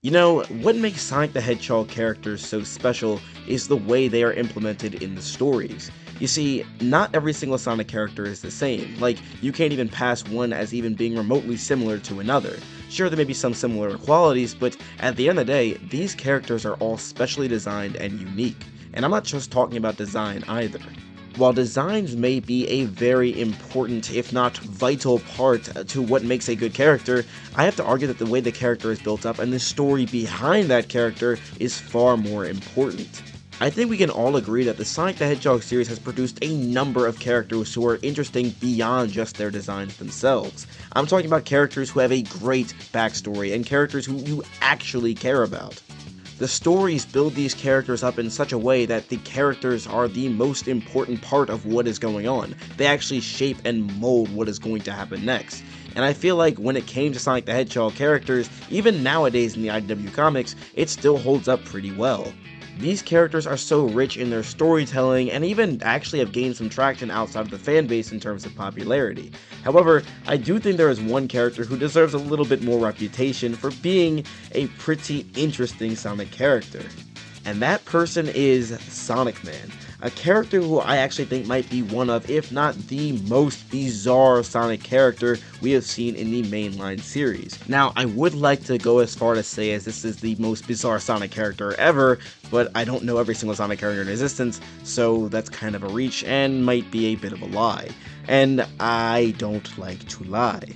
You know, what makes Sonic the Hedgehog characters so special is the way they are implemented in the stories. You see, not every single Sonic character is the same, like, you can't even pass one as even being remotely similar to another. Sure, there may be some similar qualities, but at the end of the day, these characters are all specially designed and unique. And I'm not just talking about design either. While designs may be a very important, if not vital part to what makes a good character, I have to argue that the way the character is built up and the story behind that character is far more important. I think we can all agree that the Sonic the Hedgehog series has produced a number of characters who are interesting beyond just their designs themselves. I'm talking about characters who have a great backstory and characters who you actually care about. The stories build these characters up in such a way that the characters are the most important part of what is going on. They actually shape and mold what is going to happen next. And I feel like when it came to Sonic the Hedgehog characters, even nowadays in the IDW comics, it still holds up pretty well. These characters are so rich in their storytelling and even actually have gained some traction outside of the fanbase in terms of popularity. However, I do think there is one character who deserves a little bit more reputation for being a pretty interesting Sonic character. And that person is SONICman, a character who I actually think might be one of, if not the most bizarre Sonic character we have seen in the mainline series. Now, I would like to go as far to say as this is the most bizarre Sonic character ever, but I don't know every single Sonic character in existence, so that's kind of a reach and might be a bit of a lie. And I don't like to lie.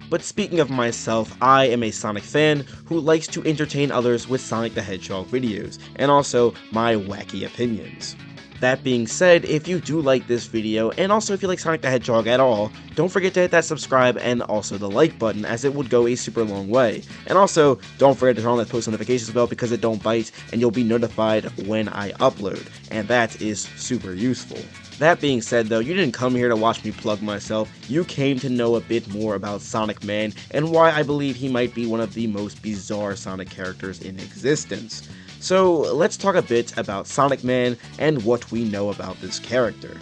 But speaking of myself, I am a Sonic fan who likes to entertain others with Sonic the Hedgehog videos, and also my wacky opinions. That being said, if you do like this video, and also if you like Sonic the Hedgehog at all, don't forget to hit that subscribe and also the like button, as it would go a super long way. And also, don't forget to turn on that post notifications bell because it don't bite, and you'll be notified when I upload, and that is super useful. That being said though, you didn't come here to watch me plug myself, you came to know a bit more about SONICman and why I believe he might be one of the most bizarre Sonic characters in existence. So let's talk a bit about SONICman and what we know about this character.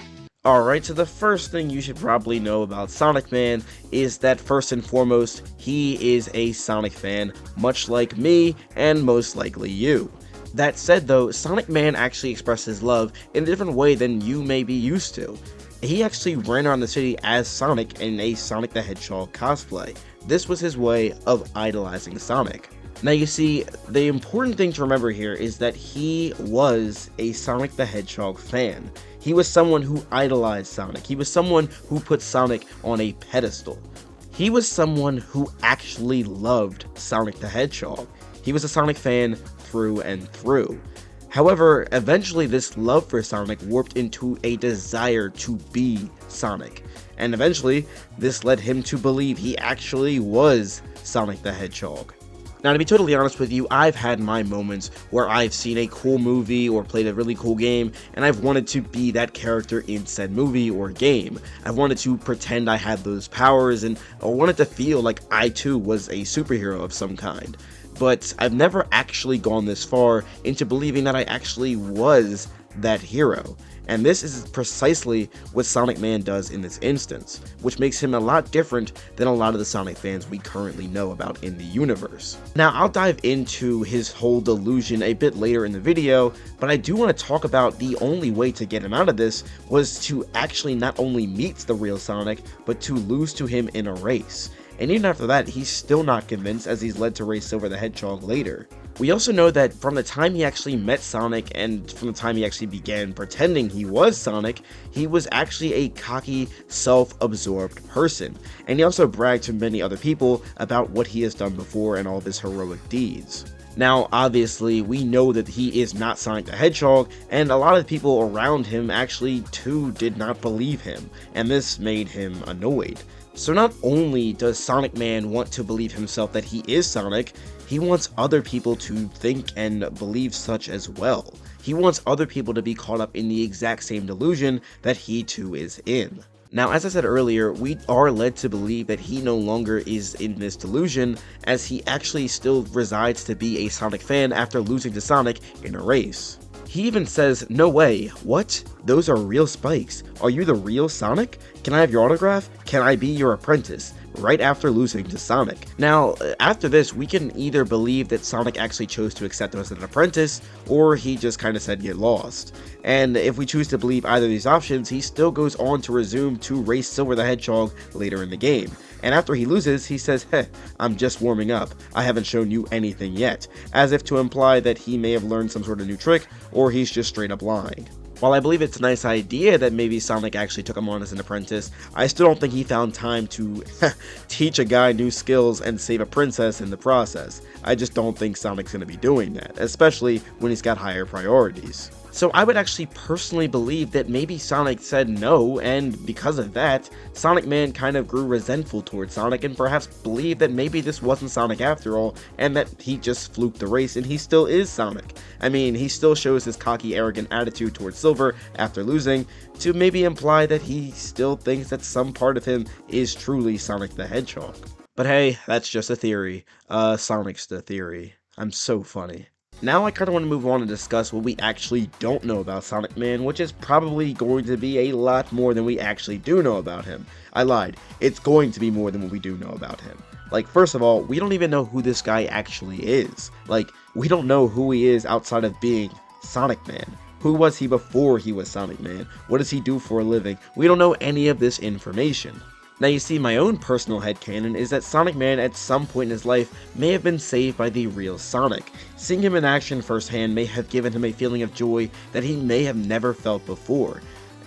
Alright, so the first thing you should probably know about SONICman is that first and foremost, he is a Sonic fan, much like me and most likely you. That said though, SONICman actually expresses love in a different way than you may be used to. He actually ran around the city as Sonic in a Sonic the Hedgehog cosplay. This was his way of idolizing Sonic. Now you see, the important thing to remember here is that he was a Sonic the Hedgehog fan. He was someone who idolized Sonic. He was someone who put Sonic on a pedestal. He was someone who actually loved Sonic the Hedgehog. He was a Sonic fan through and through. However, eventually this love for Sonic warped into a desire to be Sonic, and eventually this led him to believe he actually was Sonic the Hedgehog. Now, to be totally honest with you, I've had my moments where I've seen a cool movie or played a really cool game, and I've wanted to be that character in said movie or game. I wanted to pretend I had those powers, and I wanted to feel like I too was a superhero of some kind. But I've never actually gone this far into believing that I actually was that hero. And this is precisely what SONICman does in this instance, which makes him a lot different than a lot of the Sonic fans we currently know about in the universe. Now, I'll dive into his whole delusion a bit later in the video, but I do want to talk about the only way to get him out of this was to actually not only meet the real Sonic, but to lose to him in a race. And even after that, he's still not convinced, as he's led to race Silver the Hedgehog later. We also know that from the time he actually met Sonic and from the time he actually began pretending he was Sonic, he was actually a cocky, self-absorbed person. And he also bragged to many other people about what he has done before and all of his heroic deeds. Now, obviously, we know that he is not Sonic the Hedgehog, and a lot of people around him actually too did not believe him, and this made him annoyed. So not only does SONICman want to believe himself that he is Sonic, he wants other people to think and believe such as well. He wants other people to be caught up in the exact same delusion that he too is in. Now, as I said earlier, we are led to believe that he no longer is in this delusion, as he actually still resides to be a Sonic fan after losing to Sonic in a race. He even says, "No way, what? Those are real spikes. Are you the real Sonic? Can I have your autograph? Can I be your apprentice? Right after losing to Sonic. Now, after this, we can either believe that Sonic actually chose to accept him as an apprentice, or he just kind of said get lost. And if we choose to believe either of these options, he still goes on to resume to race Silver the Hedgehog later in the game. And after he loses, he says, "Heh, I'm just warming up. I haven't shown you anything yet," as if to imply that he may have learned some sort of new trick, or he's just straight up lying. While I believe it's a nice idea that maybe Sonic actually took him on as an apprentice, I still don't think he found time to teach a guy new skills and save a princess in the process. I just don't think Sonic's going to be doing that, especially when he's got higher priorities. So I would actually personally believe that maybe Sonic said no, and because of that, Sonic Man kind of grew resentful towards Sonic and perhaps believed that maybe this wasn't Sonic after all, and that he just fluked the race and he still is Sonic. I mean, he still shows his cocky, arrogant attitude towards Silver after losing, to maybe imply that he still thinks that some part of him is truly Sonic the Hedgehog. But hey, that's just a theory. SONICSTA theory. I'm so funny. Now I kind of want to move on and discuss what we actually don't know about Sonic Man, which is probably going to be a lot more than we actually do know about him. I lied. It's going to be more than what we do know about him. Like, first of all, we don't even know who this guy actually is. Like, we don't know who he is outside of being Sonic Man. Who was he before he was Sonic Man? What does he do for a living? We don't know any of this information. Now you see, my own personal headcanon is that Sonic Man at some point in his life may have been saved by the real Sonic. Seeing him in action firsthand may have given him a feeling of joy that he may have never felt before.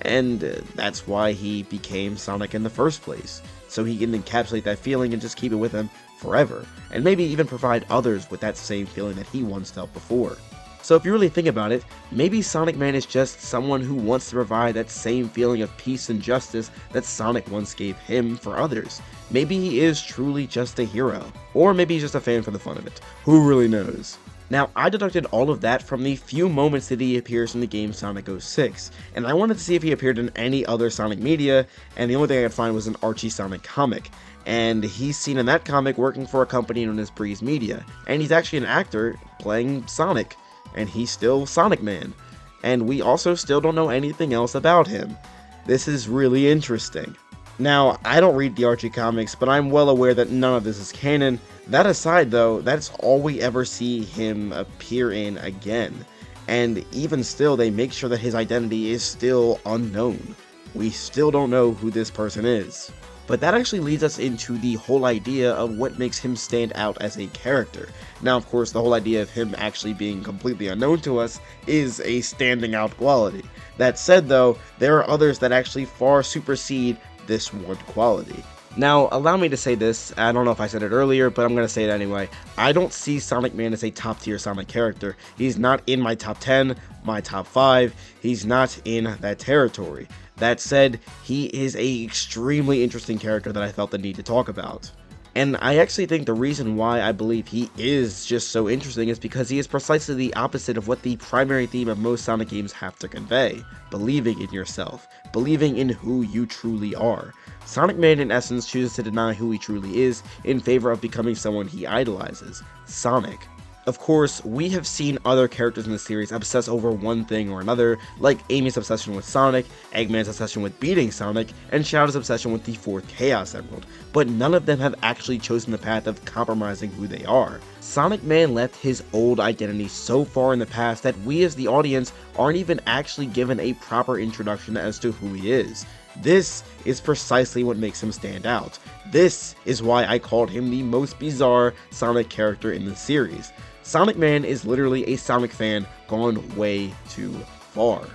And that's why he became Sonic in the first place. So he can encapsulate that feeling and just keep it with him forever. And maybe even provide others with that same feeling that he once felt before. So if you really think about it, maybe Sonic Man is just someone who wants to provide that same feeling of peace and justice that Sonic once gave him for others. Maybe he is truly just a hero. Or maybe he's just a fan for the fun of it. Who really knows? Now, I deducted all of that from the few moments that he appears in the game Sonic 06, and I wanted to see if he appeared in any other Sonic media, and the only thing I could find was an Archie Sonic comic. And he's seen in that comic working for a company known as Breeze Media, and he's actually an actor playing Sonic. And he's still Sonic Man, and we also still don't know anything else about him. This is really interesting. Now, I don't read the Archie comics, but I'm well aware that none of this is canon. That aside though, that's all we ever see him appear in again. And even still, they make sure that his identity is still unknown. We still don't know who this person is. But that actually leads us into the whole idea of what makes him stand out as a character. Now, of course, the whole idea of him actually being completely unknown to us is a standing out quality. That said, though, there are others that actually far supersede this one quality. Now, allow me to say this, I don't know if I said it earlier, but I'm going to say it anyway. I don't see Sonic Man as a top tier Sonic character. He's not in my top 10, my top 5, he's not in that territory. That said, he is a extremely interesting character that I felt the need to talk about. And I actually think the reason why I believe he is just so interesting is because he is precisely the opposite of what the primary theme of most Sonic games have to convey. Believing in yourself. Believing in who you truly are. Sonic Man in essence chooses to deny who he truly is in favor of becoming someone he idolizes. Sonic. Of course, we have seen other characters in the series obsess over one thing or another, like Amy's obsession with Sonic, Eggman's obsession with beating Sonic, and Shadow's obsession with the 4th Chaos Emerald, but none of them have actually chosen the path of compromising who they are. Sonic Man left his old identity so far in the past that we as the audience aren't even actually given a proper introduction as to who he is. This is precisely what makes him stand out. This is why I called him the most bizarre Sonic character in the series. Sonic Man is literally a Sonic fan gone way too far.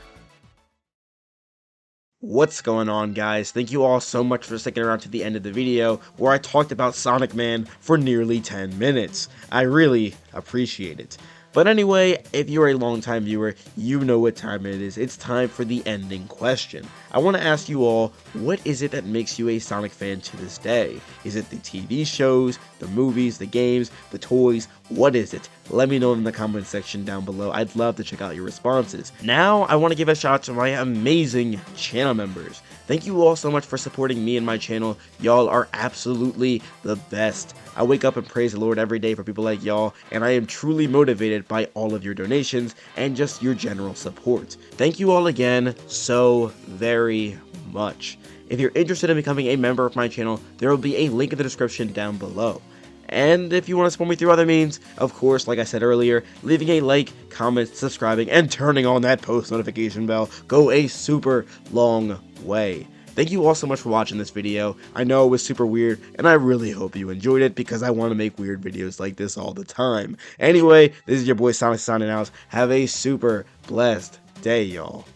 What's going on, guys? Thank you all so much for sticking around to the end of the video where I talked about Sonic Man for nearly 10 minutes. I really appreciate it. But anyway, if you're a longtime viewer, you know what time it is. It's time for the ending question. I want to ask you all, what is it that makes you a Sonic fan to this day? Is it the TV shows, the movies, the games, the toys? What is it? Let me know in the comment section down below. I'd love to check out your responses. Now, I want to give a shout out to my amazing channel members. Thank you all so much for supporting me and my channel. Y'all are absolutely the best. I wake up and praise the Lord every day for people like y'all, and I am truly motivated by all of your donations and just your general support. Thank you all again so very much. If you're interested in becoming a member of my channel, there will be a link in the description down below. And if you want to support me through other means, of course, like I said earlier, leaving a like, comment, subscribing, and turning on that post notification bell go a super long way. Thank you all so much for watching this video. I know it was super weird, and I really hope you enjoyed it because I want to make weird videos like this all the time. Anyway, this is your boy Sonic signing out. Have a super blessed day, y'all.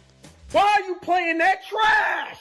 Why are you playing that trash?